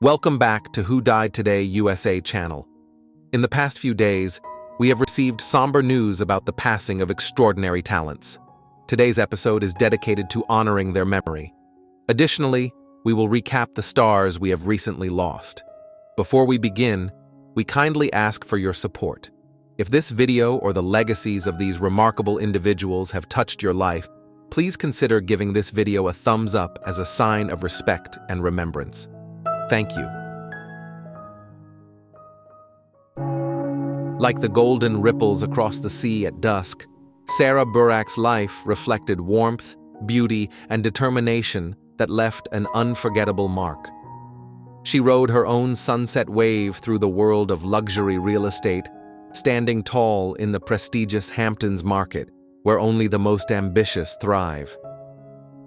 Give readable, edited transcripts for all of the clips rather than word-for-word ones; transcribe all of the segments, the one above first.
Welcome back to Who Died Today USA channel. In the past few days, we have received somber news about the passing of extraordinary talents. Today's episode is dedicated to honoring their memory. Additionally, we will recap the stars we have recently lost. Before we begin, we kindly ask for your support. If this video or the legacies of these remarkable individuals have touched your life, please consider giving this video a thumbs up as a sign of respect and remembrance. Thank you. Like the golden ripples across the sea at dusk, Sara Burack's life reflected warmth, beauty, and determination that left an unforgettable mark. She rode her own sunset wave through the world of luxury real estate, standing tall in the prestigious Hamptons market, where only the most ambitious thrive.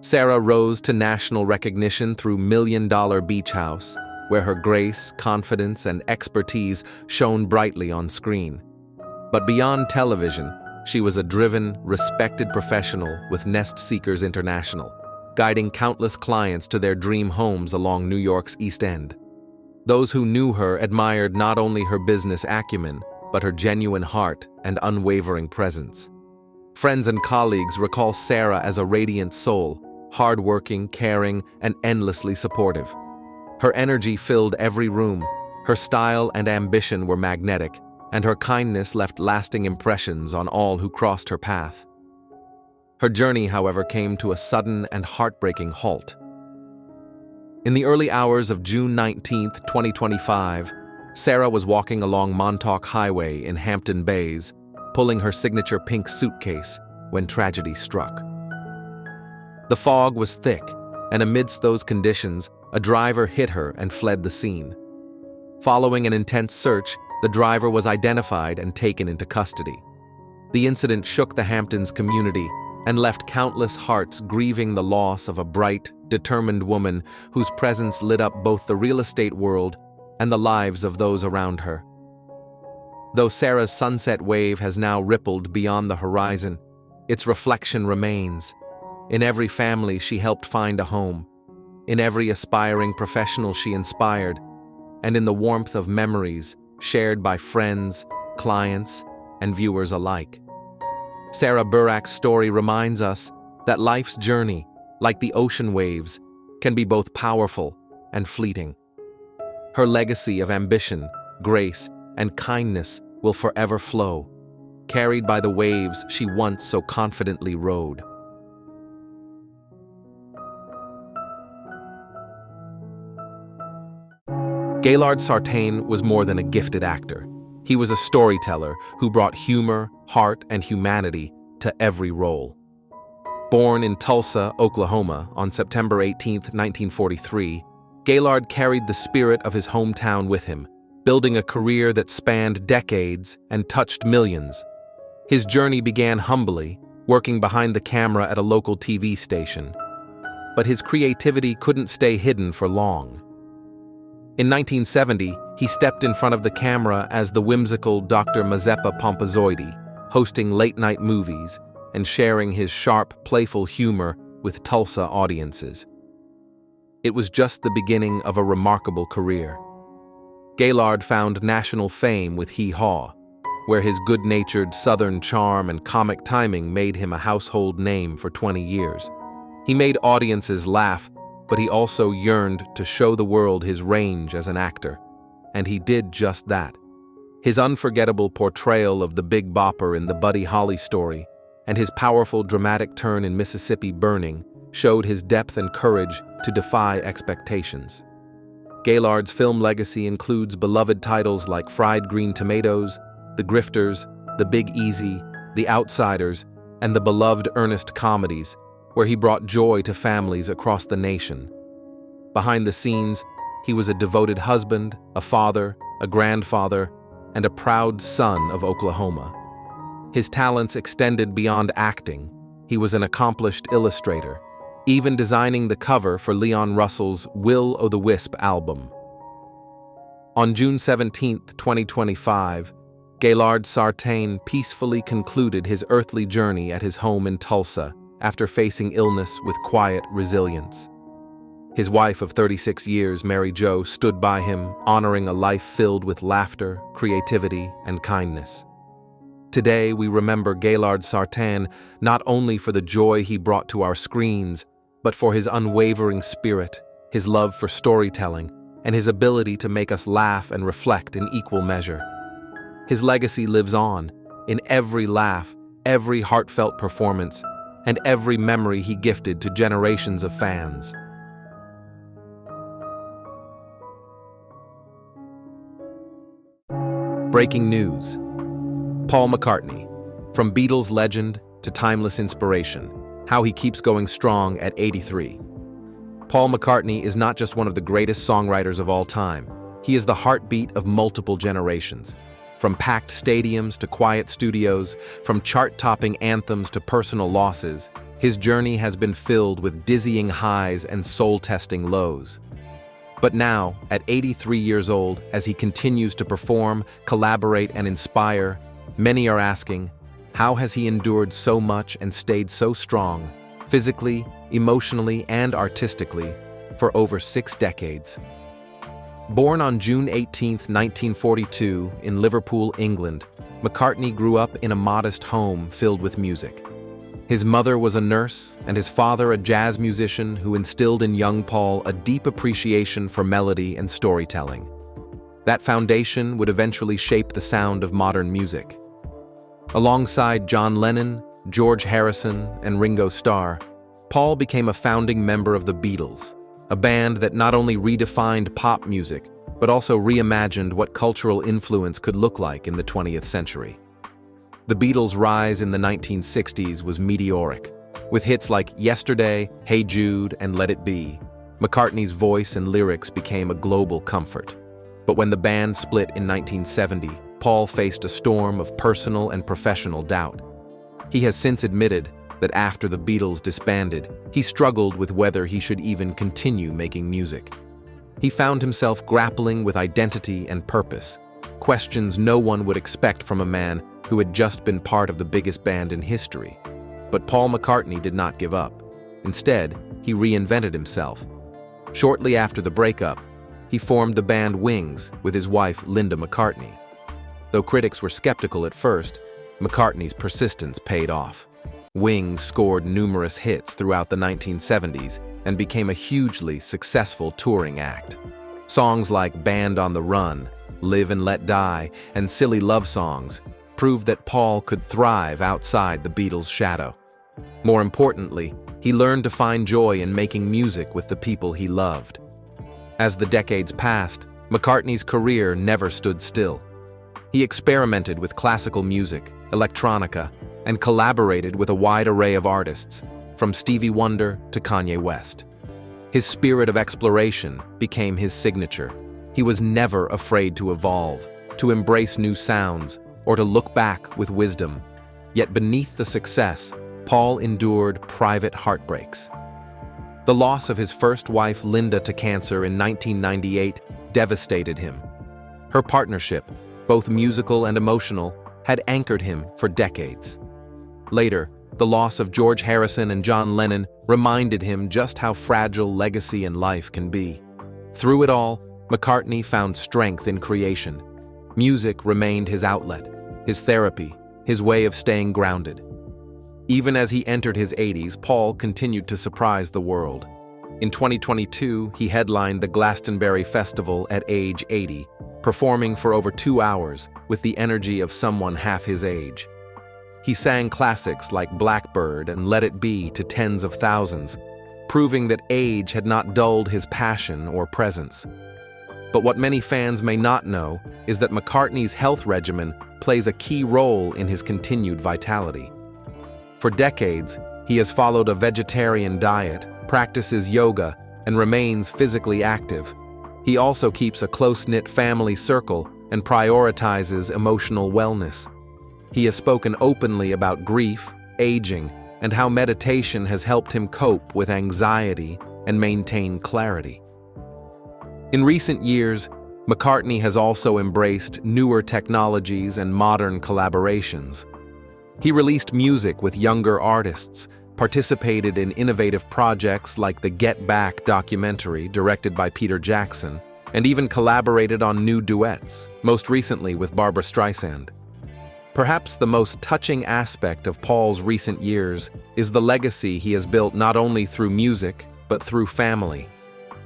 Sara rose to national recognition through Million Dollar Beach House, where her grace, confidence, and expertise shone brightly on screen. But beyond television, she was a driven, respected professional with Nest Seekers International, guiding countless clients to their dream homes along New York's East End. Those who knew her admired not only her business acumen, but her genuine heart and unwavering presence. Friends and colleagues recall Sara as a radiant soul, hardworking, caring, and endlessly supportive. Her energy filled every room, her style and ambition were magnetic, and her kindness left lasting impressions on all who crossed her path. Her journey, however, came to a sudden and heartbreaking halt. In the early hours of June 19, 2025, Sara was walking along Montauk Highway in Hampton Bays, pulling her signature pink suitcase when tragedy struck. The fog was thick, and amidst those conditions, a driver hit her and fled the scene. Following an intense search, the driver was identified and taken into custody. The incident shook the Hamptons community and left countless hearts grieving the loss of a bright, determined woman whose presence lit up both the real estate world and the lives of those around her. Though Sara's sunset wave has now rippled beyond the horizon, its reflection remains. In every family she helped find a home, in every aspiring professional she inspired, and in the warmth of memories shared by friends, clients, and viewers alike. Sara Burack's story reminds us that life's journey, like the ocean waves, can be both powerful and fleeting. Her legacy of ambition, grace, and kindness will forever flow, carried by the waves she once so confidently rode. Gaylard Sartain was more than a gifted actor. He was a storyteller who brought humor, heart, and humanity to every role. Born in Tulsa, Oklahoma, on September 18, 1943, Gaylard carried the spirit of his hometown with him, building a career that spanned decades and touched millions. His journey began humbly, working behind the camera at a local TV station. But his creativity couldn't stay hidden for long. In 1970, he stepped in front of the camera as the whimsical Dr. Mazeppa Pompazoidi, hosting late-night movies and sharing his sharp, playful humor with Tulsa audiences. It was just the beginning of a remarkable career. Gaylard found national fame with Hee Haw, where his good-natured Southern charm and comic timing made him a household name for 20 years. He made audiences laugh, but he also yearned to show the world his range as an actor, and he did just that. His unforgettable portrayal of the Big Bopper in the Buddy Holly story and his powerful dramatic turn in Mississippi Burning showed his depth and courage to defy expectations. Gaylard's film legacy includes beloved titles like Fried Green Tomatoes, The Grifters, The Big Easy, The Outsiders, and the beloved Ernest comedies, where he brought joy to families across the nation. Behind the scenes, he was a devoted husband, a father, a grandfather, and a proud son of Oklahoma. His talents extended beyond acting. He was an accomplished illustrator, even designing the cover for Leon Russell's Will o' the Wisp album. On June 17, 2025, Gaylard Sartain peacefully concluded his earthly journey at his home in Tulsa after facing illness with quiet resilience. His wife of 36 years, Mary Jo, stood by him, honoring a life filled with laughter, creativity, and kindness. Today, we remember Gailard Sartain not only for the joy he brought to our screens, but for his unwavering spirit, his love for storytelling, and his ability to make us laugh and reflect in equal measure. His legacy lives on, in every laugh, every heartfelt performance, and every memory he gifted to generations of fans. Breaking news. Paul McCartney, from Beatles legend to timeless inspiration, how he keeps going strong at 83. Paul McCartney is not just one of the greatest songwriters of all time, he is the heartbeat of multiple generations. From packed stadiums to quiet studios, from chart-topping anthems to personal losses, his journey has been filled with dizzying highs and soul-testing lows. But now, at 83 years old, as he continues to perform, collaborate, and inspire, many are asking, how has he endured so much and stayed so strong, physically, emotionally, and artistically, for over 6 decades? Born on June 18, 1942, in Liverpool, England, McCartney grew up in a modest home filled with music. His mother was a nurse, and his father a jazz musician who instilled in young Paul a deep appreciation for melody and storytelling. That foundation would eventually shape the sound of modern music. Alongside John Lennon, George Harrison, and Ringo Starr, Paul became a founding member of the Beatles, a band that not only redefined pop music, but also reimagined what cultural influence could look like in the 20th century. The Beatles' rise in the 1960s was meteoric. With hits like Yesterday, Hey Jude, and Let It Be, McCartney's voice and lyrics became a global comfort. But when the band split in 1970, Paul faced a storm of personal and professional doubt. He has since admitted that after the Beatles disbanded, he struggled with whether he should even continue making music. He found himself grappling with identity and purpose, questions no one would expect from a man who had just been part of the biggest band in history. But Paul McCartney did not give up. Instead, he reinvented himself. Shortly after the breakup, he formed the band Wings with his wife Linda McCartney. Though critics were skeptical at first, McCartney's persistence paid off. Wings scored numerous hits throughout the 1970s and became a hugely successful touring act. Songs like Band on the Run, Live and Let Die, and Silly Love Songs proved that Paul could thrive outside the Beatles' shadow. More importantly, he learned to find joy in making music with the people he loved. As the decades passed, McCartney's career never stood still. He experimented with classical music, electronica, and collaborated with a wide array of artists, from Stevie Wonder to Kanye West. His spirit of exploration became his signature. He was never afraid to evolve, to embrace new sounds, or to look back with wisdom. Yet beneath the success, Paul endured private heartbreaks. The loss of his first wife, Linda, to cancer in 1998 devastated him. Her partnership, both musical and emotional, had anchored him for decades. Later, the loss of George Harrison and John Lennon reminded him just how fragile legacy and life can be. Through it all, McCartney found strength in creation. Music remained his outlet, his therapy, his way of staying grounded. Even as he entered his 80s, Paul continued to surprise the world. In 2022, he headlined the Glastonbury Festival at age 80, performing for over 2 hours with the energy of someone half his age. He sang classics like Blackbird and Let It Be to tens of thousands, proving that age had not dulled his passion or presence. But what many fans may not know is that McCartney's health regimen plays a key role in his continued vitality. For decades, he has followed a vegetarian diet, practices yoga, and remains physically active. He also keeps a close-knit family circle and prioritizes emotional wellness. He has spoken openly about grief, aging, and how meditation has helped him cope with anxiety and maintain clarity. In recent years, McCartney has also embraced newer technologies and modern collaborations. He released music with younger artists, participated in innovative projects like the Get Back documentary directed by Peter Jackson, and even collaborated on new duets, most recently with Barbra Streisand. Perhaps the most touching aspect of Paul's recent years is the legacy he has built not only through music, but through family.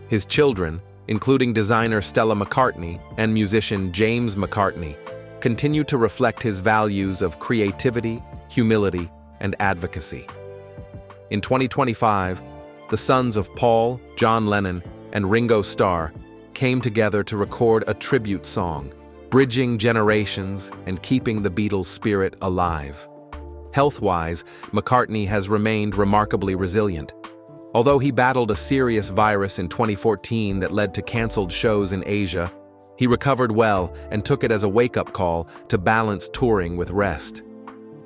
His children, including designer Stella McCartney and musician James McCartney, continue to reflect his values of creativity, humility, and advocacy. In 2025, the sons of Paul, John Lennon, and Ringo Starr came together to record a tribute song, bridging generations and keeping the Beatles' spirit alive. Health-wise, McCartney has remained remarkably resilient. Although he battled a serious virus in 2014 that led to canceled shows in Asia, he recovered well and took it as a wake-up call to balance touring with rest.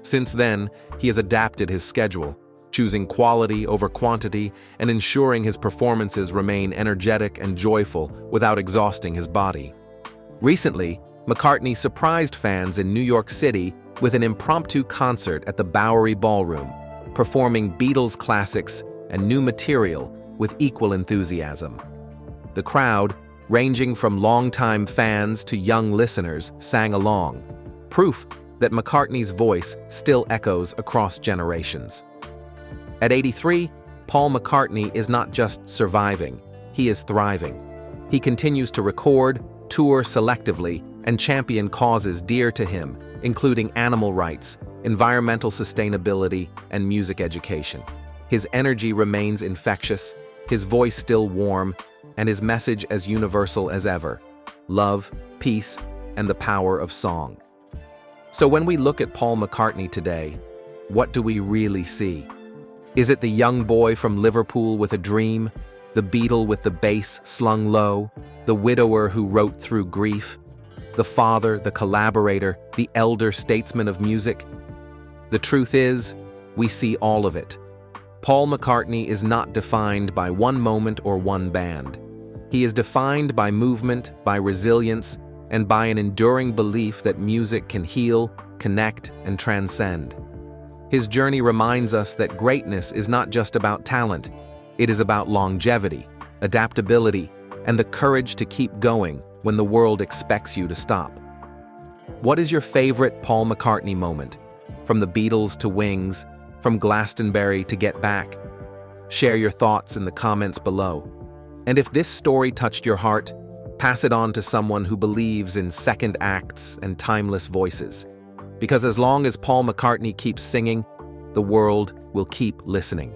Since then, he has adapted his schedule, choosing quality over quantity and ensuring his performances remain energetic and joyful without exhausting his body. Recently, McCartney surprised fans in New York City with an impromptu concert at the Bowery Ballroom, performing Beatles classics and new material with equal enthusiasm. The crowd, ranging from longtime fans to young listeners, sang along, proof that McCartney's voice still echoes across generations. At 83, Paul McCartney is not just surviving, he is thriving. He continues to record, tour selectively, and champion causes dear to him, including animal rights, environmental sustainability, and music education. His energy remains infectious, his voice still warm, and his message as universal as ever: love, peace, and the power of song. So when we look at Paul McCartney today, what do we really see? Is it the young boy from Liverpool with a dream, the Beatle with the bass slung low, the widower who wrote through grief, the father, the collaborator, the elder statesman of music? The truth is, we see all of it. Paul McCartney is not defined by one moment or one band. He is defined by movement, by resilience, and by an enduring belief that music can heal, connect, and transcend. His journey reminds us that greatness is not just about talent. It is about longevity, adaptability, and the courage to keep going when the world expects you to stop. What is your favorite Paul McCartney moment? From the Beatles to Wings, from Glastonbury to Get Back? Share your thoughts in the comments below. And if this story touched your heart, pass it on to someone who believes in second acts and timeless voices. Because as long as Paul McCartney keeps singing, the world will keep listening.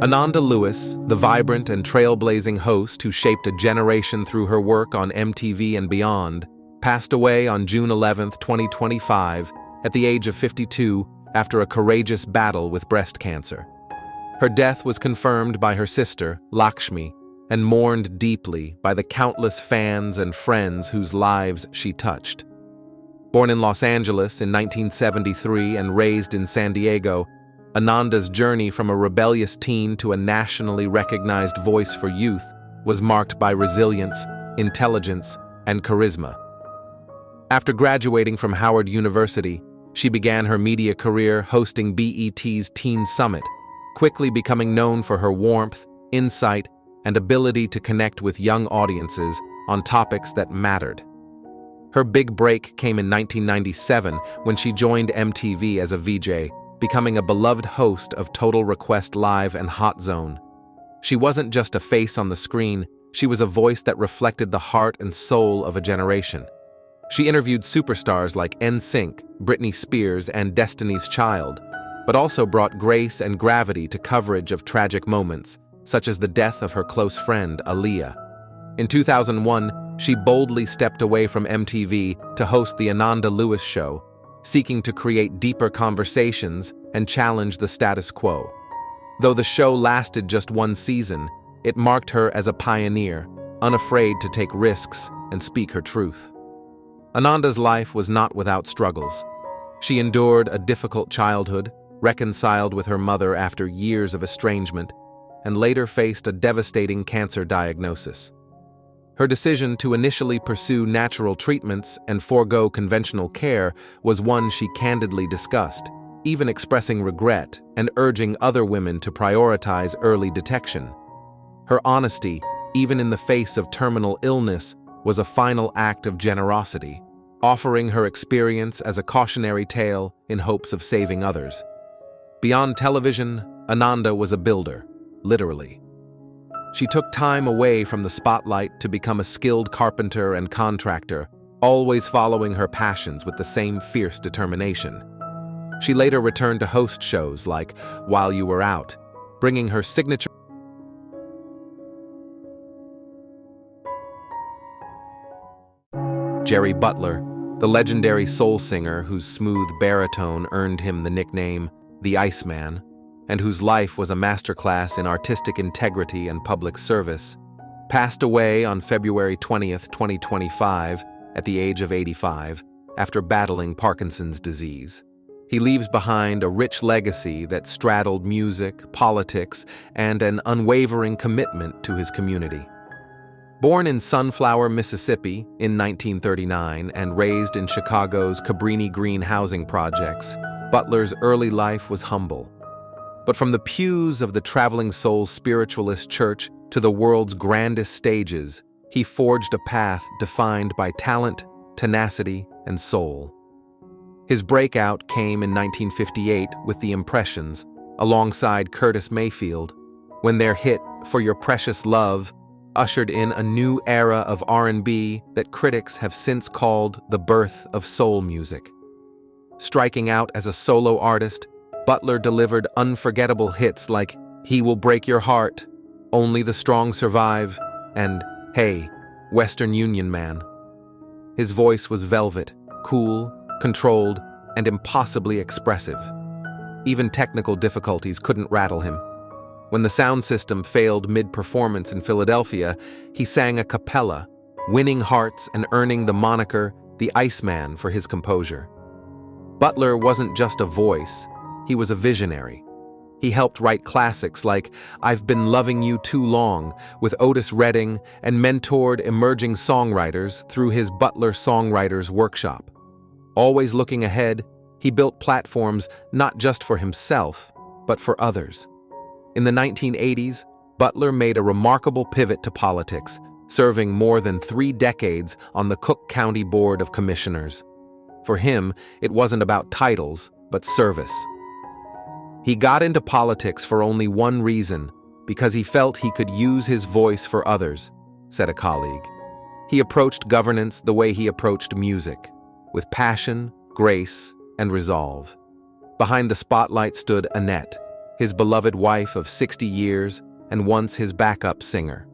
Ananda Lewis, the vibrant and trailblazing host who shaped a generation through her work on MTV and beyond, passed away on June 11, 2025, at the age of 52 after a courageous battle with breast cancer. Her death was confirmed by her sister, Lakshmi, and mourned deeply by the countless fans and friends whose lives she touched. Born in Los Angeles in 1973 and raised in San Diego, Ananda's journey from a rebellious teen to a nationally recognized voice for youth was marked by resilience, intelligence, and charisma. After graduating from Howard University, she began her media career hosting BET's Teen Summit, quickly becoming known for her warmth, insight, and ability to connect with young audiences on topics that mattered. Her big break came in 1997 when she joined MTV as a VJ, becoming a beloved host of Total Request Live and Hot Zone. She wasn't just a face on the screen, she was a voice that reflected the heart and soul of a generation. She interviewed superstars like NSYNC, Britney Spears, and Destiny's Child, but also brought grace and gravity to coverage of tragic moments, such as the death of her close friend, Aaliyah. In 2001, she boldly stepped away from MTV to host the Ananda Lewis Show, seeking to create deeper conversations and challenge the status quo. Though the show lasted just one season, it marked her as a pioneer, unafraid to take risks and speak her truth. Ananda's life was not without struggles. She endured a difficult childhood, reconciled with her mother after years of estrangement, and later faced a devastating cancer diagnosis. Her decision to initially pursue natural treatments and forego conventional care was one she candidly discussed, even expressing regret and urging other women to prioritize early detection. Her honesty, even in the face of terminal illness, was a final act of generosity, offering her experience as a cautionary tale in hopes of saving others. Beyond television, Ananda was a builder, literally. She took time away from the spotlight to become a skilled carpenter and contractor, always following her passions with the same fierce determination. She later returned to host shows like While You Were Out, bringing her signature. Jerry Butler, the legendary soul singer whose smooth baritone earned him the nickname the Iceman, and whose life was a masterclass in artistic integrity and public service, passed away on February 20th, 2025, at the age of 85, after battling Parkinson's disease. He leaves behind a rich legacy that straddled music, politics, and an unwavering commitment to his community. Born in Sunflower, Mississippi in 1939 and raised in Chicago's Cabrini Green housing projects, Butler's early life was humble. But from the pews of the Traveling Soul Spiritualist Church to the world's grandest stages, he forged a path defined by talent, tenacity, and soul. His breakout came in 1958 with The Impressions, alongside Curtis Mayfield, when their hit For Your Precious Love ushered in a new era of R&B that critics have since called the birth of soul music. Striking out as a solo artist, Butler delivered unforgettable hits like He Will Break Your Heart, Only the Strong Survive, and Hey, Western Union Man. His voice was velvet, cool, controlled, and impossibly expressive. Even technical difficulties couldn't rattle him. When the sound system failed mid-performance in Philadelphia, he sang a cappella, winning hearts and earning the moniker the Iceman for his composure. Butler wasn't just a voice, he was a visionary. He helped write classics like I've Been Loving You Too Long with Otis Redding and mentored emerging songwriters through his Butler Songwriters Workshop. Always looking ahead, he built platforms not just for himself, but for others. In the 1980s, Butler made a remarkable pivot to politics, serving more than 3 decades on the Cook County Board of Commissioners. For him, it wasn't about titles, but service. He got into politics for only one reason, because he felt he could use his voice for others, said a colleague. He approached governance the way he approached music, with passion, grace, and resolve. Behind the spotlight stood Annette, his beloved wife of 60 years and once his backup singer.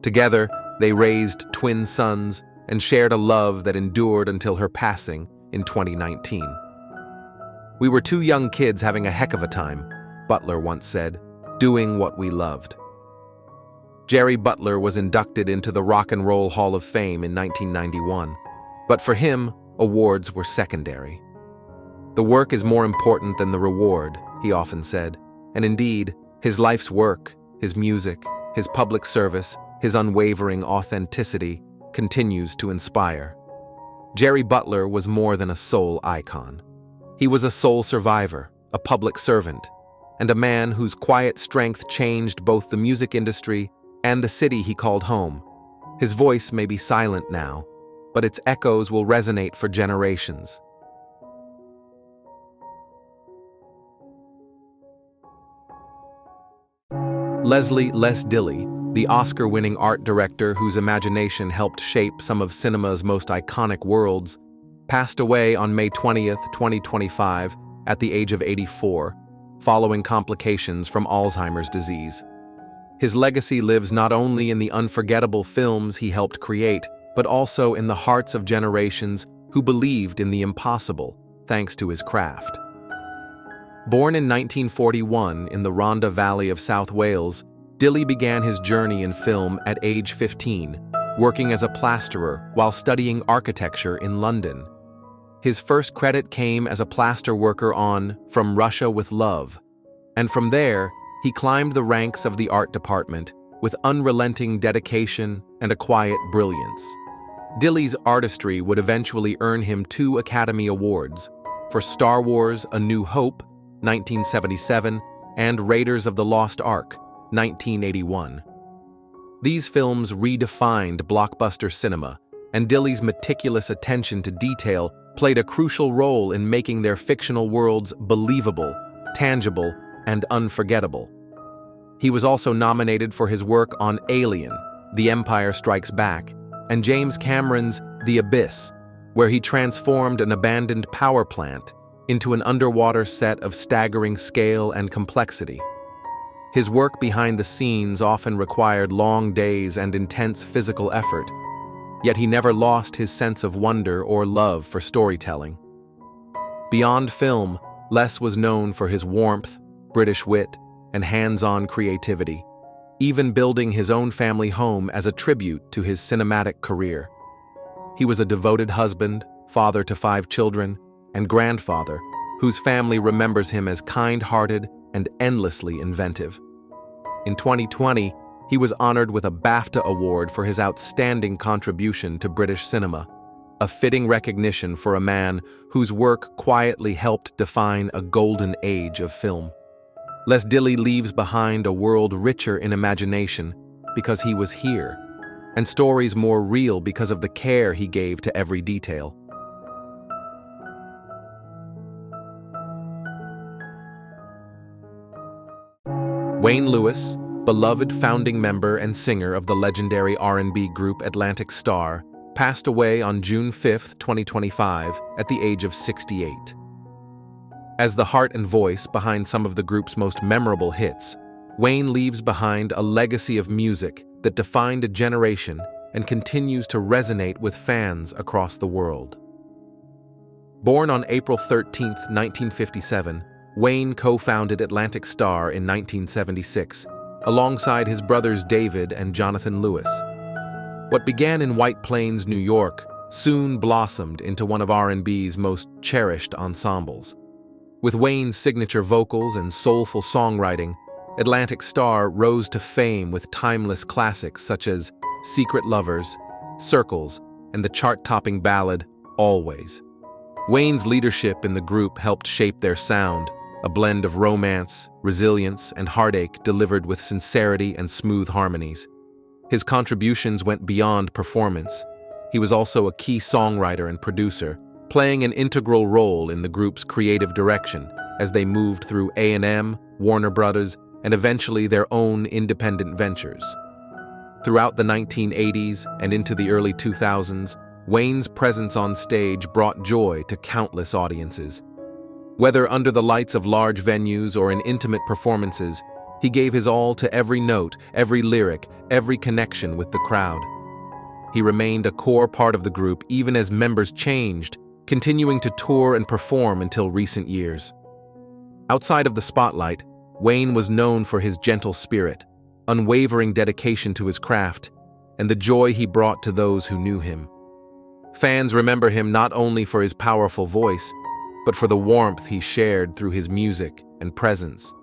Together, they raised twin sons and shared a love that endured until her passing in 2019. We were 2 young kids having a heck of a time, Butler once said, doing what we loved. Jerry Butler was inducted into the Rock and Roll Hall of Fame in 1991, but for him, awards were secondary. The work is more important than the reward, he often said, and indeed, his life's work, his music, his public service, his unwavering authenticity continues to inspire. Jerry Butler was more than a soul icon. He was a soul survivor, a public servant, and a man whose quiet strength changed both the music industry and the city he called home. His voice may be silent now, but its echoes will resonate for generations. Les Dilley, the Oscar-winning art director whose imagination helped shape some of cinema's most iconic worlds, passed away on May 20th, 2025, at the age of 84, following complications from Alzheimer's disease. His legacy lives not only in the unforgettable films he helped create, but also in the hearts of generations who believed in the impossible, thanks to his craft. Born in 1941 in the Rhondda Valley of South Wales, Dilly began his journey in film at age 15, working as a plasterer while studying architecture in London. His first credit came as a plaster worker on From Russia with Love, and from there, he climbed the ranks of the art department, with unrelenting dedication and a quiet brilliance. Dilly's artistry would eventually earn him 2 Academy Awards for Star Wars: A New Hope, 1977, and Raiders of the Lost Ark, 1981. These films redefined blockbuster cinema, and Dilly's meticulous attention to detail played a crucial role in making their fictional worlds believable, tangible, and unforgettable. He was also nominated for his work on Alien, The Empire Strikes Back, and James Cameron's The Abyss, where he transformed an abandoned power plant into an underwater set of staggering scale and complexity. His work behind the scenes often required long days and intense physical effort, yet he never lost his sense of wonder or love for storytelling. Beyond film, Les was known for his warmth, British wit, and hands-on creativity, even building his own family home as a tribute to his cinematic career. He was a devoted husband, father to 5 children, and grandfather, whose family remembers him as kind-hearted and endlessly inventive. In 2020, he was honored with a BAFTA award for his outstanding contribution to British cinema, a fitting recognition for a man whose work quietly helped define a golden age of film. Les Dilley leaves behind a world richer in imagination because he was here, and stories more real because of the care he gave to every detail. Wayne Lewis, beloved founding member and singer of the legendary R&B group Atlantic Starr, passed away on June 5, 2025, at the age of 68. As the heart and voice behind some of the group's most memorable hits, Wayne leaves behind a legacy of music that defined a generation and continues to resonate with fans across the world. Born on April 13, 1957, Wayne co-founded Atlantic Starr in 1976, alongside his brothers David and Jonathan Lewis. What began in White Plains, New York, soon blossomed into one of R&B's most cherished ensembles. With Wayne's signature vocals and soulful songwriting, Atlantic Starr rose to fame with timeless classics such as Secret Lovers, Circles, and the chart-topping ballad, Always. Wayne's leadership in the group helped shape their sound, a blend of romance, resilience, and heartache delivered with sincerity and smooth harmonies. His contributions went beyond performance. He was also a key songwriter and producer, playing an integral role in the group's creative direction as they moved through A&M, Warner Brothers, and eventually their own independent ventures. Throughout the 1980s and into the early 2000s, Wayne's presence on stage brought joy to countless audiences. Whether under the lights of large venues or in intimate performances, he gave his all to every note, every lyric, every connection with the crowd. He remained a core part of the group even as members changed, continuing to tour and perform until recent years. Outside of the spotlight, Wayne was known for his gentle spirit, unwavering dedication to his craft, and the joy he brought to those who knew him. Fans remember him not only for his powerful voice, but for the warmth he shared through his music and presence.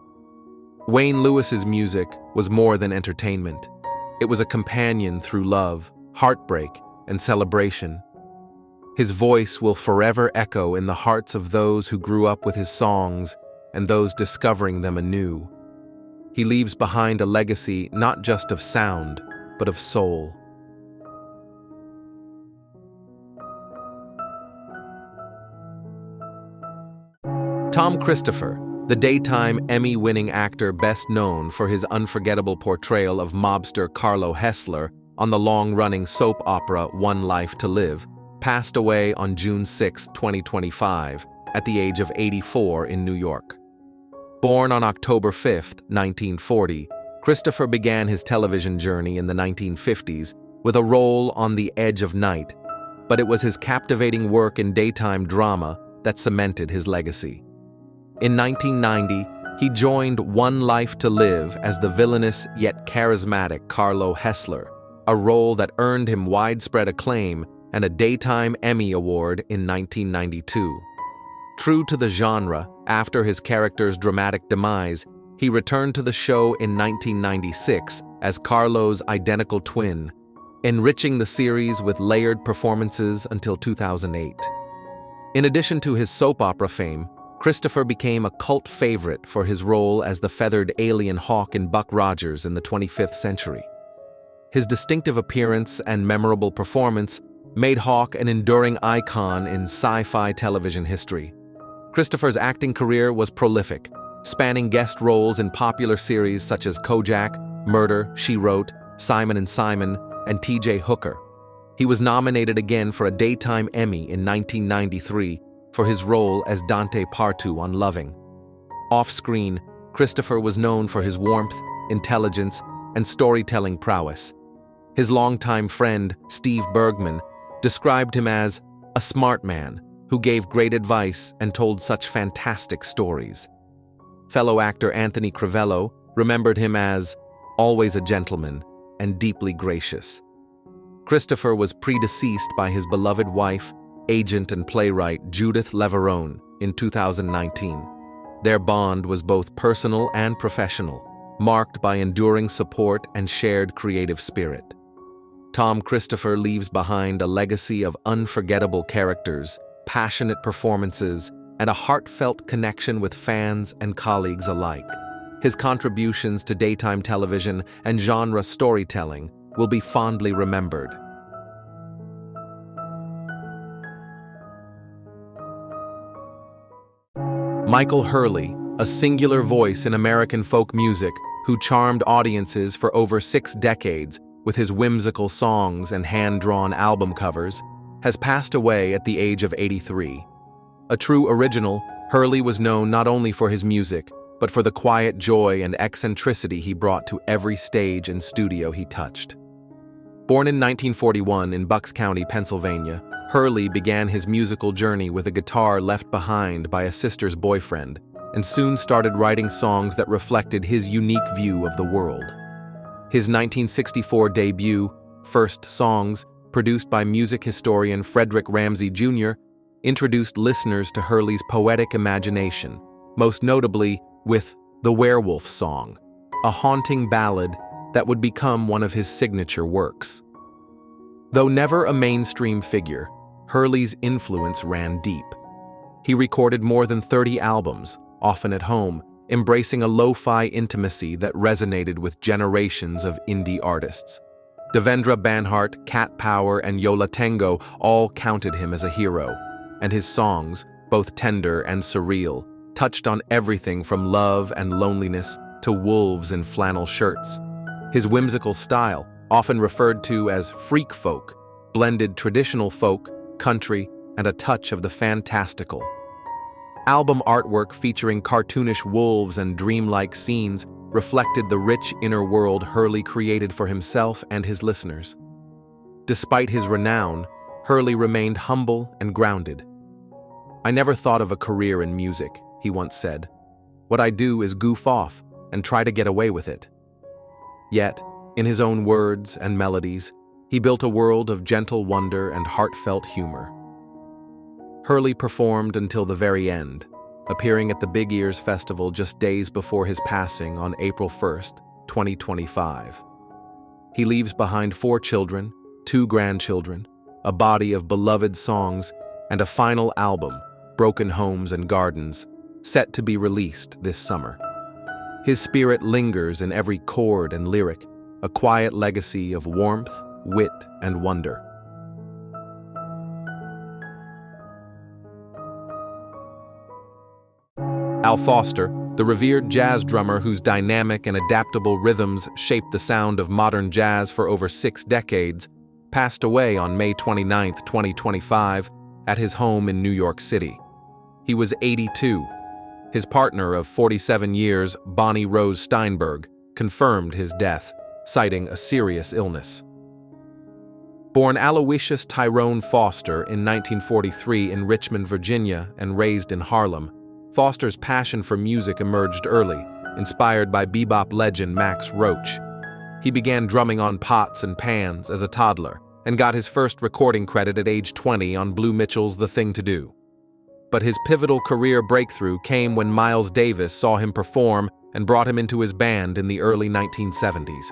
Wayne Lewis's music was more than entertainment. It was a companion through love, heartbreak, and celebration. His voice will forever echo in the hearts of those who grew up with his songs and those discovering them anew. He leaves behind a legacy not just of sound, but of soul. Thom Christopher, the daytime Emmy-winning actor best known for his unforgettable portrayal of mobster Carlo Hessler on the long-running soap opera One Life to Live, passed away on June 6, 2025, at the age of 84 in New York. Born on October 5, 1940, Christopher began his television journey in the 1950s with a role on The Edge of Night, but it was his captivating work in daytime drama that cemented his legacy. In 1990, he joined One Life to Live as the villainous yet charismatic Carlo Hessler, a role that earned him widespread acclaim and a Daytime Emmy Award in 1992. True to the genre, after his character's dramatic demise, He returned to the show in 1996 as Carlo's identical twin, enriching the series with layered performances until 2008. In addition to his soap opera fame, Christopher became a cult favorite for his role as the feathered alien hawk in Buck Rogers in the 25th century. His distinctive appearance and memorable performance made Hawk an enduring icon in sci-fi television history. Christopher's acting career was prolific, spanning guest roles in popular series such as Kojak, Murder, She Wrote, Simon and Simon, and T.J. Hooker. He was nominated again for a Daytime Emmy in 1993 for his role as Dante Partu on Loving. Off-screen, Christopher was known for his warmth, intelligence, and storytelling prowess. His longtime friend, Steve Bergman, described him as a smart man who gave great advice and told such fantastic stories. Fellow actor Anthony Crivello remembered him as always a gentleman and deeply gracious. Christopher was predeceased by his beloved wife, agent and playwright Judith Leverone in 2019. Their bond was both personal and professional, marked by enduring support and shared creative spirit. Thom Christopher leaves behind a legacy of unforgettable characters, passionate performances, and a heartfelt connection with fans and colleagues alike. His contributions to daytime television and genre storytelling will be fondly remembered. Michael Hurley, a singular voice in American folk music who charmed audiences for over 6 decades with his whimsical songs and hand-drawn album covers, has passed away at the age of 83. A true original, Hurley was known not only for his music, but for the quiet joy and eccentricity he brought to every stage and studio he touched. Born in 1941 in Bucks County, Pennsylvania, Hurley began his musical journey with a guitar left behind by a sister's boyfriend, and soon started writing songs that reflected his unique view of the world. His 1964 debut, First Songs, produced by music historian Frederick Ramsey Jr., introduced listeners to Hurley's poetic imagination, most notably with The Werewolf Song, a haunting ballad that would become one of his signature works. Though never a mainstream figure, Hurley's influence ran deep. He recorded more than 30 albums, often at home, embracing a lo-fi intimacy that resonated with generations of indie artists. Devendra Banhart, Cat Power, and Yola Tengo all counted him as a hero, and his songs, both tender and surreal, touched on everything from love and loneliness to wolves in flannel shirts. His whimsical style, often referred to as freak folk, blended traditional folk, country, and a touch of the fantastical. Album artwork featuring cartoonish wolves and dreamlike scenes reflected the rich inner world Hurley created for himself and his listeners. Despite his renown, Hurley remained humble and grounded. "I never thought of a career in music," he once said. "What I do is goof off and try to get away with it." Yet, in his own words and melodies, he built a world of gentle wonder and heartfelt humor. Hurley performed until the very end, appearing at the Big Ears Festival just days before his passing on April 1st, 2025. He leaves behind 4 children, 2 grandchildren, a body of beloved songs, and a final album, Broken Homes and Gardens, set to be released this summer. His spirit lingers in every chord and lyric, a quiet legacy of warmth, wit, and wonder. Al Foster, the revered jazz drummer whose dynamic and adaptable rhythms shaped the sound of modern jazz for over 6 decades, passed away on May 29, 2025, at his home in New York City. He was 82. His partner of 47 years, Bonnie Rose Steinberg, confirmed his death, citing a serious illness. Born Aloysius Tyrone Foster in 1943 in Richmond, Virginia, and raised in Harlem, Foster's passion for music emerged early, inspired by bebop legend Max Roach. He began drumming on pots and pans as a toddler and got his first recording credit at age 20 on Blue Mitchell's The Thing to Do. But his pivotal career breakthrough came when Miles Davis saw him perform and brought him into his band in the early 1970s.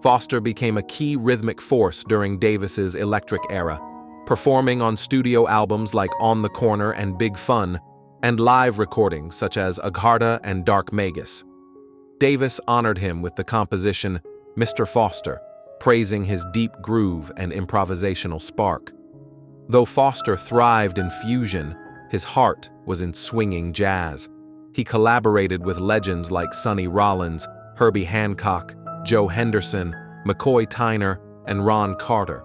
Foster became a key rhythmic force during Davis's electric era, performing on studio albums like On the Corner and Big Fun, and live recordings such as Agharta and Dark Magus. Davis honored him with the composition Mr. Foster, praising his deep groove and improvisational spark. Though Foster thrived in fusion, his heart was in swinging jazz. He collaborated with legends like Sonny Rollins, Herbie Hancock, Joe Henderson, McCoy Tyner, and Ron Carter.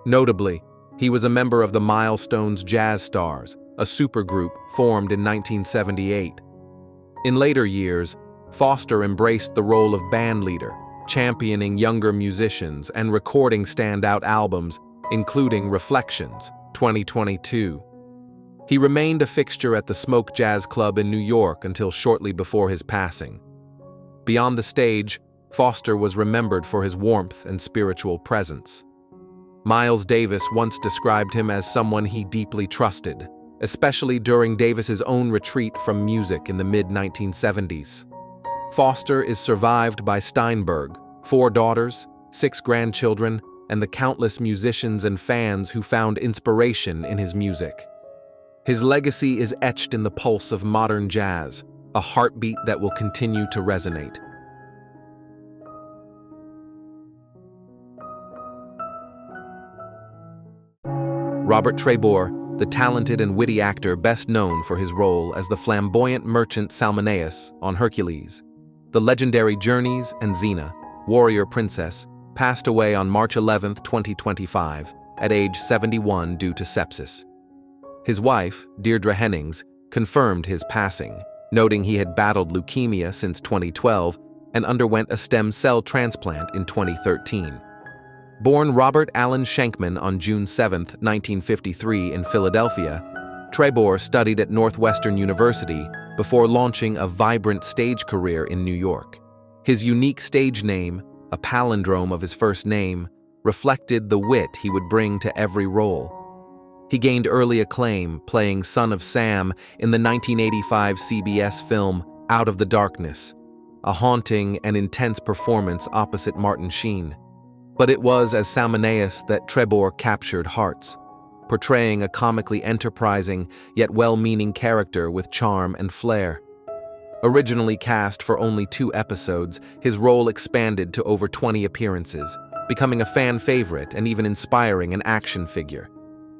Notably, he was a member of the Milestones Jazz Stars, a supergroup formed in 1978. In later years, Foster embraced the role of bandleader, championing younger musicians and recording standout albums, including Reflections, 2022. He remained a fixture at the Smoke Jazz Club in New York until shortly before his passing. Beyond the stage, Foster was remembered for his warmth and spiritual presence. Miles Davis once described him as someone he deeply trusted, especially during Davis's own retreat from music in the mid-1970s. Foster is survived by Steinberg, 4 daughters, 6 grandchildren, and the countless musicians and fans who found inspiration in his music. His legacy is etched in the pulse of modern jazz, a heartbeat that will continue to resonate. Robert Treybore, the talented and witty actor best known for his role as the flamboyant merchant Salmoneus on Hercules, the legendary Journeys, and Xena, warrior princess, passed away on March 11, 2025, at age 71 due to sepsis. His wife, Deirdre Hennings, confirmed his passing, noting he had battled leukemia since 2012 and underwent a stem cell transplant in 2013. Born Robert Allen Shankman on June 7, 1953 in Philadelphia, Treybore studied at Northwestern University before launching a vibrant stage career in New York. His unique stage name, a palindrome of his first name, reflected the wit he would bring to every role. He gained early acclaim playing Son of Sam in the 1985 CBS film Out of the Darkness, a haunting and intense performance opposite Martin Sheen. But it was as Salmoneus that Treybore captured hearts, portraying a comically enterprising yet well-meaning character with charm and flair. Originally cast for only 2 episodes, his role expanded to over 20 appearances, becoming a fan favorite and even inspiring an action figure.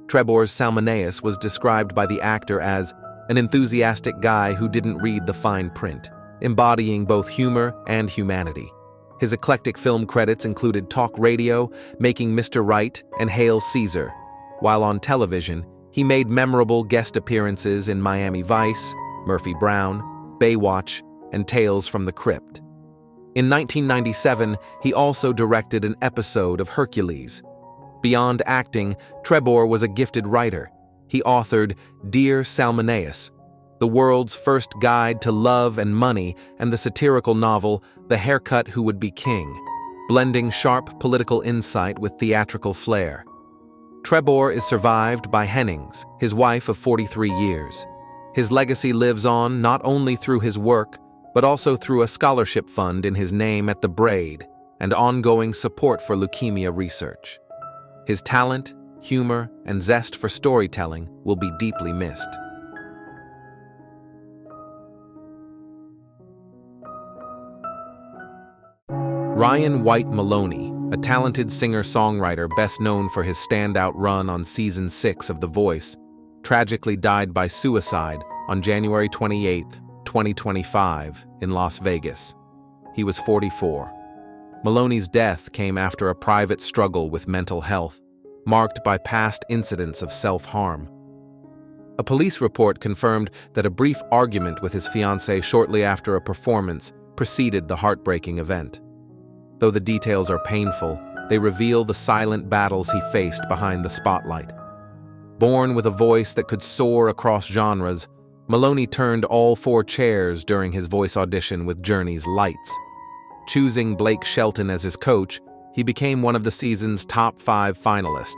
Treybore's Salmoneus was described by the actor as an enthusiastic guy who didn't read the fine print, embodying both humor and humanity. His eclectic film credits included talk radio, Making Mr. Right, and Hail Caesar. While on television, he made memorable guest appearances in Miami Vice, Murphy Brown, Baywatch, and Tales from the Crypt. In 1997, he also directed an episode of Hercules. Beyond acting, Treybore was a gifted writer. He authored Dear Salmoneus, the world's first guide to love and money, and the satirical novel The Haircut Who Would Be King, blending sharp political insight with theatrical flair. Treybore is survived by Hennings, his wife of 43 years. His legacy lives on not only through his work, but also through a scholarship fund in his name at the Braid and ongoing support for leukemia research. His talent, humor, and zest for storytelling will be deeply missed. Ryan White Maloney, a talented singer-songwriter best known for his standout run on Season 6 of The Voice, tragically died by suicide on January 28, 2025, in Las Vegas. He was 44. Maloney's death came after a private struggle with mental health, marked by past incidents of self-harm. A police report confirmed that a brief argument with his fiancée shortly after a performance preceded the heartbreaking event. Though the details are painful, they reveal the silent battles he faced behind the spotlight. Born with a voice that could soar across genres, Maloney turned all 4 chairs during his voice audition with Journey's Lights. Choosing Blake Shelton as his coach, he became one of the season's top 5 finalists.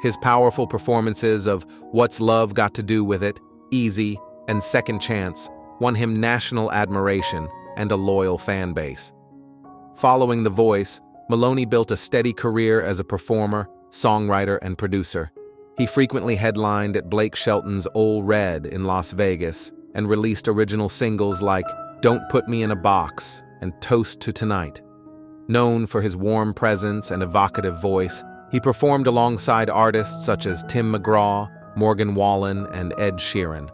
His powerful performances of What's Love Got to Do with It, Easy, and Second Chance won him national admiration and a loyal fan base. Following The Voice, Maloney built a steady career as a performer, songwriter, and producer. He frequently headlined at Blake Shelton's Ole Red in Las Vegas and released original singles like Don't Put Me in a Box and Toast to Tonight. Known for his warm presence and evocative voice, he performed alongside artists such as Tim McGraw, Morgan Wallen, and Ed Sheeran.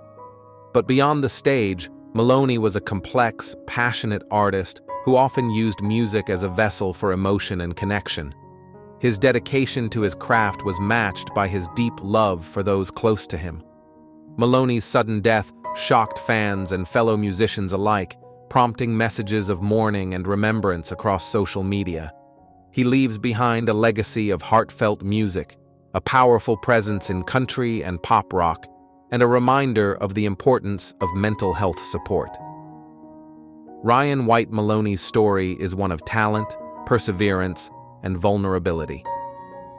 But beyond the stage, Maloney was a complex, passionate artist who often used music as a vessel for emotion and connection. His dedication to his craft was matched by his deep love for those close to him. Maloney's sudden death shocked fans and fellow musicians alike, prompting messages of mourning and remembrance across social media. He leaves behind a legacy of heartfelt music, a powerful presence in country and pop rock, and a reminder of the importance of mental health support. Ryan White Maloney's story is one of talent, perseverance, and vulnerability.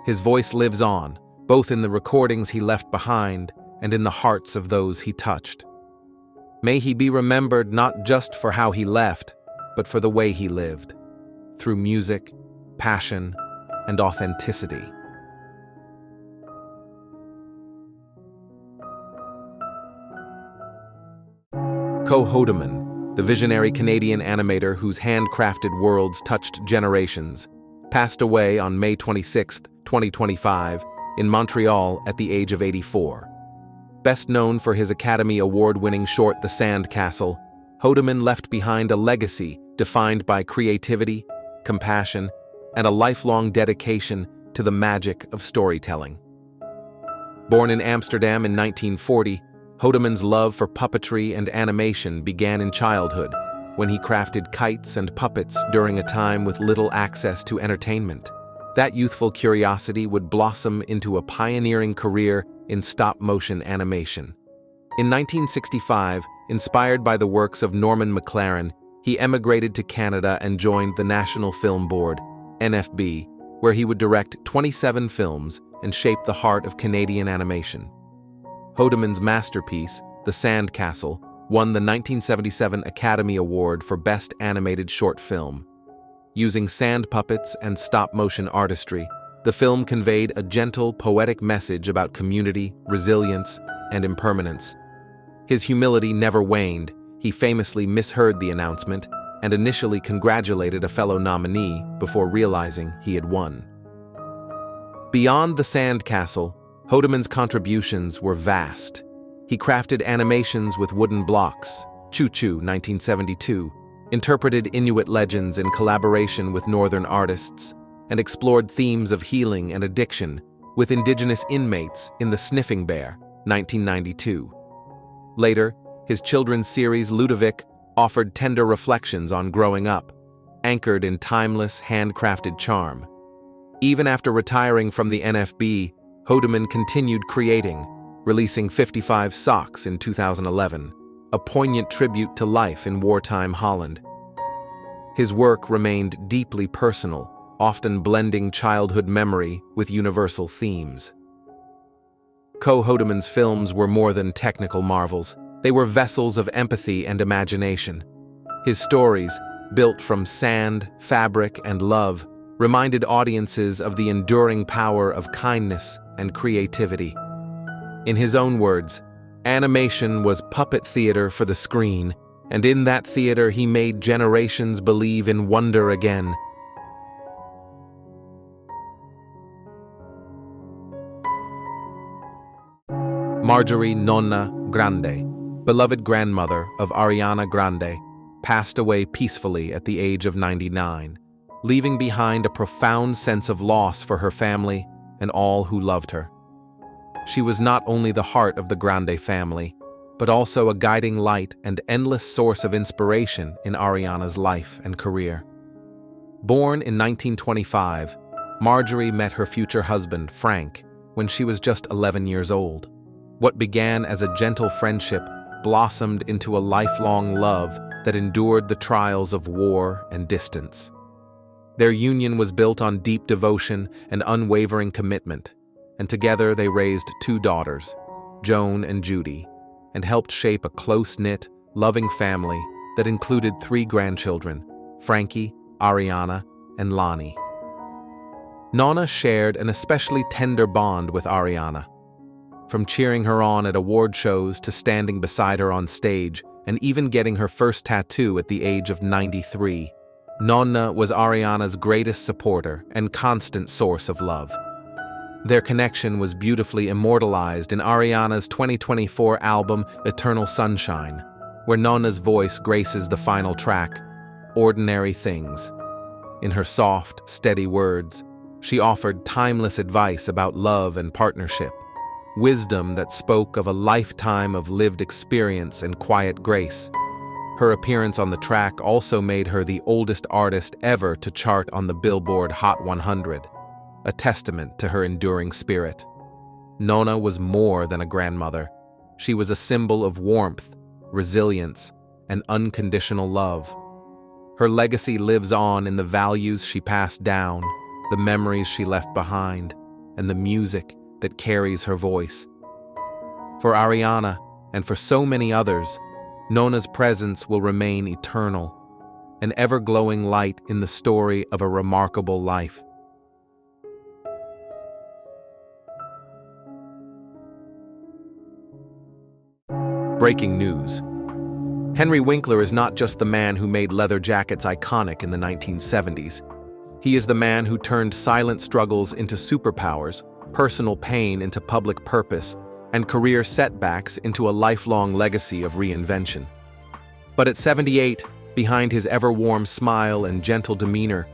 His voice lives on, both in the recordings he left behind and in the hearts of those he touched. May he be remembered not just for how he left, but for the way he lived, through music, passion, and authenticity. Hodman, the visionary Canadian animator whose handcrafted worlds touched generations, passed away on May 26, 2025, in Montreal at the age of 84. Best known for his Academy Award-winning short The Sandcastle, Hodman left behind a legacy defined by creativity, compassion, and a lifelong dedication to the magic of storytelling. Born in Amsterdam in 1940, Hodman's love for puppetry and animation began in childhood, when he crafted kites and puppets during a time with little access to entertainment. That youthful curiosity would blossom into a pioneering career in stop-motion animation. In 1965, inspired by the works of Norman McLaren, he emigrated to Canada and joined the National Film Board, NFB, where he would direct 27 films and shape the heart of Canadian animation. Hodman's masterpiece, The Sandcastle, won the 1977 Academy Award for Best Animated Short Film. Using sand puppets and stop-motion artistry, the film conveyed a gentle, poetic message about community, resilience, and impermanence. His humility never waned. He famously misheard the announcement and initially congratulated a fellow nominee before realizing he had won. Beyond The Sandcastle, Hodman's contributions were vast. He crafted animations with wooden blocks, Choo Choo 1972, interpreted Inuit legends in collaboration with Northern artists, and explored themes of healing and addiction with Indigenous inmates in The Sniffing Bear 1992. Later, his children's series Ludovic offered tender reflections on growing up, anchored in timeless, handcrafted charm. Even after retiring from the NFB, Hodman continued creating, releasing 55 Socks in 2011, a poignant tribute to life in wartime Holland. His work remained deeply personal, often blending childhood memory with universal themes. Hodman's films were more than technical marvels. They were vessels of empathy and imagination. His stories, built from sand, fabric, and love, reminded audiences of the enduring power of kindness and creativity. In his own words, animation was puppet theater for the screen, and in that theater he made generations believe in wonder again. Marjorie Nona Grande, beloved grandmother of Ariana Grande, passed away peacefully at the age of 99, leaving behind a profound sense of loss for her family and all who loved her. She was not only the heart of the Grande family, but also a guiding light and endless source of inspiration in Ariana's life and career. Born in 1925, Marjorie met her future husband, Frank, when she was just 11 years old. What began as a gentle friendship blossomed into a lifelong love that endured the trials of war and distance. Their union was built on deep devotion and unwavering commitment, and together they raised 2 daughters, Joan and Judy, and helped shape a close-knit, loving family that included 3 grandchildren, Frankie, Ariana, and Lonnie. Nona shared an especially tender bond with Ariana. From cheering her on at award shows to standing beside her on stage and even getting her first tattoo at the age of 93, Nona was Ariana's greatest supporter and constant source of love. Their connection was beautifully immortalized in Ariana's 2024 album Eternal Sunshine, where Nona's voice graces the final track, Ordinary Things. In her soft, steady words, she offered timeless advice about love and partnership, wisdom that spoke of a lifetime of lived experience and quiet grace. Her appearance on the track also made her the oldest artist ever to chart on the Billboard Hot 100, a testament to her enduring spirit. Nona was more than a grandmother. She was a symbol of warmth, resilience, and unconditional love. Her legacy lives on in the values she passed down, the memories she left behind, and the music that carries her voice. For Ariana, and for so many others, Nona's presence will remain eternal, an ever-glowing light in the story of a remarkable life. Breaking news. Henry Winkler is not just the man who made leather jackets iconic in the 1970s. He is the man who turned silent struggles into superpowers, personal pain into public purpose, and career setbacks into a lifelong legacy of reinvention. But at 78, behind his ever-warm smile and gentle demeanor,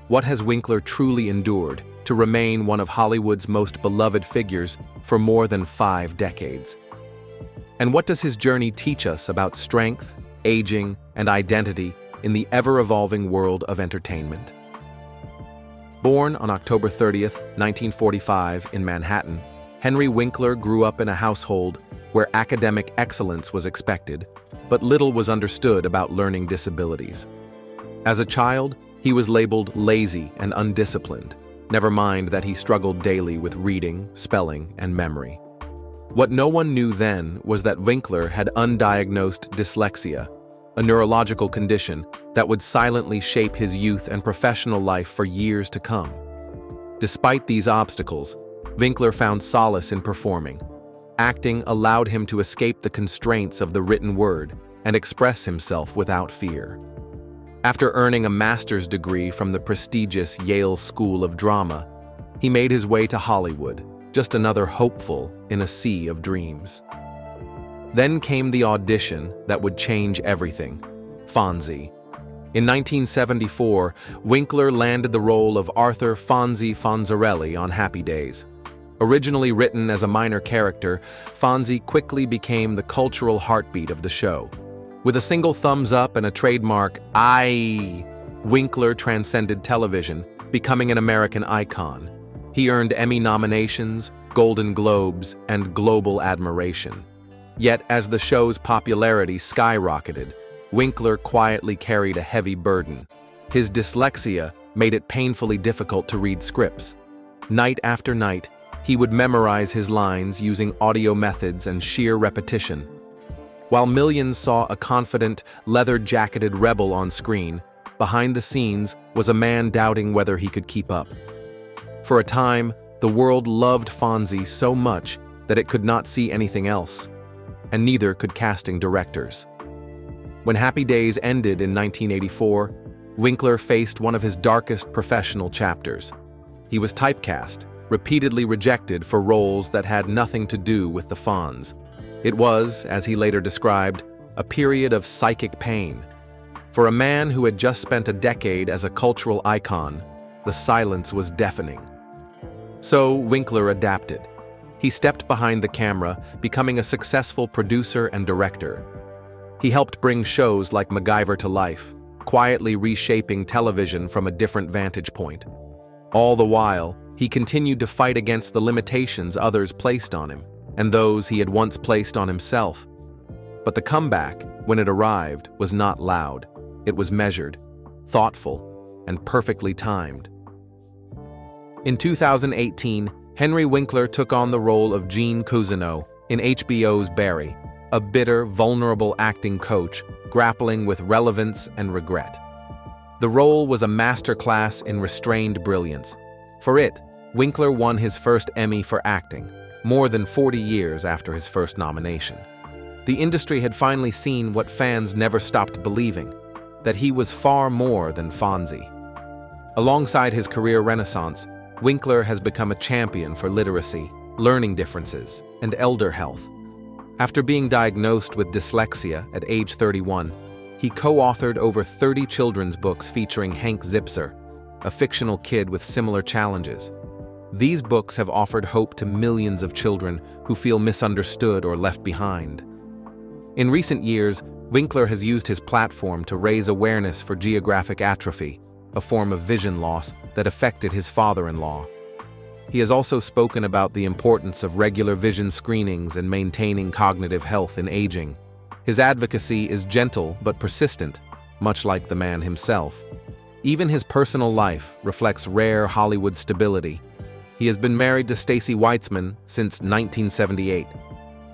what has Winkler truly endured to remain one of Hollywood's most beloved figures for more than 5 decades? And what does his journey teach us about strength, aging, and identity in the ever-evolving world of entertainment? Born on October 30th, 1945, in Manhattan, Henry Winkler grew up in a household where academic excellence was expected, but little was understood about learning disabilities. As a child, he was labeled lazy and undisciplined, never mind that he struggled daily with reading, spelling, and memory. What no one knew then was that Winkler had undiagnosed dyslexia, a neurological condition that would silently shape his youth and professional life for years to come. Despite these obstacles, Winkler found solace in performing. Acting allowed him to escape the constraints of the written word and express himself without fear. After earning a master's degree from the prestigious Yale School of Drama, he made his way to Hollywood, just another hopeful in a sea of dreams. Then came the audition that would change everything, Fonzie. In 1974, Winkler landed the role of Arthur Fonzie Fonzarelli on Happy Days. Originally written as a minor character, Fonzie quickly became the cultural heartbeat of the show. With a single thumbs up and a trademark "Aye," Winkler transcended television, becoming an American icon. He earned Emmy nominations, Golden Globes, and global admiration. Yet, as the show's popularity skyrocketed, Winkler quietly carried a heavy burden. His dyslexia made it painfully difficult to read scripts. Night after night, he would memorize his lines using audio methods and sheer repetition. While millions saw a confident, leather-jacketed rebel on screen, behind the scenes was a man doubting whether he could keep up. For a time, the world loved Fonzie so much that it could not see anything else, and neither could casting directors. When Happy Days ended in 1984, Winkler faced one of his darkest professional chapters. He was typecast, repeatedly rejected for roles that had nothing to do with the Fonz. It was, as he later described, a period of psychic pain. For a man who had just spent a decade as a cultural icon, the silence was deafening. So Winkler adapted. He stepped behind the camera, becoming a successful producer and director. He helped bring shows like MacGyver to life, quietly reshaping television from a different vantage point. All the while, he continued to fight against the limitations others placed on him, and those he had once placed on himself. But the comeback, when it arrived, was not loud. It was measured, thoughtful, and perfectly timed. In 2018, Henry Winkler took on the role of Gene Cousineau in HBO's Barry, a bitter, vulnerable acting coach grappling with relevance and regret. The role was a masterclass in restrained brilliance. For it, Winkler won his first Emmy for acting, more than 40 years after his first nomination. The industry had finally seen what fans never stopped believing, that he was far more than Fonzie. Alongside his career renaissance, Winkler has become a champion for literacy, learning differences, and elder health. After being diagnosed with dyslexia at age 31, he co-authored over 30 children's books featuring Hank Zipser, a fictional kid with similar challenges. These books have offered hope to millions of children who feel misunderstood or left behind. In recent years, Winkler has used his platform to raise awareness for geographic atrophy, a form of vision loss that affected his father-in-law. He has also spoken about the importance of regular vision screenings and maintaining cognitive health in aging. His advocacy is gentle but persistent, much like the man himself. Even his personal life reflects rare Hollywood stability. He has been married to Stacey Weitzman since 1978.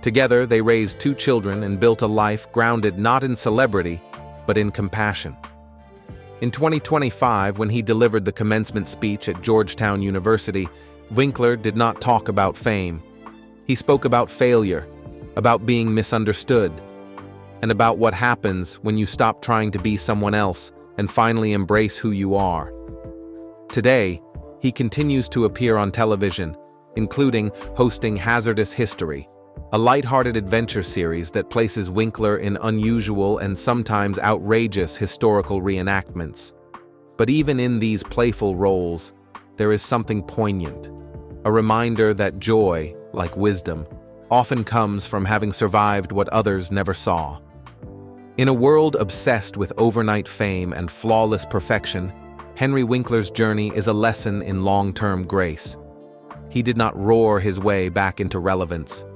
Together, they raised 2 children and built a life grounded not in celebrity, but in compassion. In 2025, when he delivered the commencement speech at Georgetown University, Winkler did not talk about fame. He spoke about failure, about being misunderstood, and about what happens when you stop trying to be someone else and finally embrace who you are. Today, he continues to appear on television, including hosting Hazardous History, a lighthearted adventure series that places Winkler in unusual and sometimes outrageous historical reenactments. But even in these playful roles, there is something poignant, a reminder that joy, like wisdom, often comes from having survived what others never saw. In a world obsessed with overnight fame and flawless perfection, Henry Winkler's journey is a lesson in long-term grace. He did not roar his way back into relevance.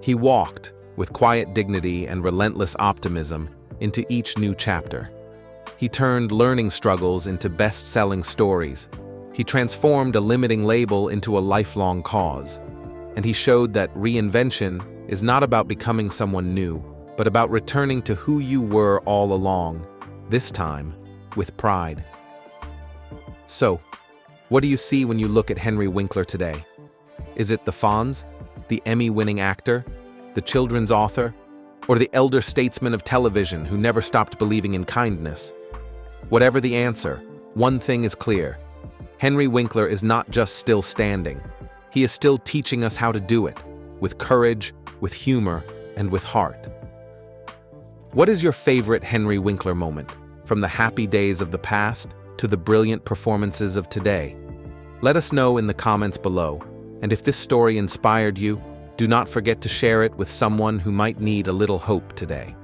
He walked, with quiet dignity and relentless optimism, into each new chapter. He turned learning struggles into best-selling stories. He transformed a limiting label into a lifelong cause. And he showed that reinvention is not about becoming someone new, but about returning to who you were all along, this time with pride. So, what do you see when you look at Henry Winkler today? Is it the Fonz, the Emmy-winning actor, the children's author, or the elder statesman of television who never stopped believing in kindness? Whatever the answer, one thing is clear. Henry Winkler is not just still standing. He is still teaching us how to do it, with courage, with humor, and with heart. What is your favorite Henry Winkler moment, from the happy days of the past to the brilliant performances of today? Let us know in the comments below, and if this story inspired you, do not forget to share it with someone who might need a little hope today.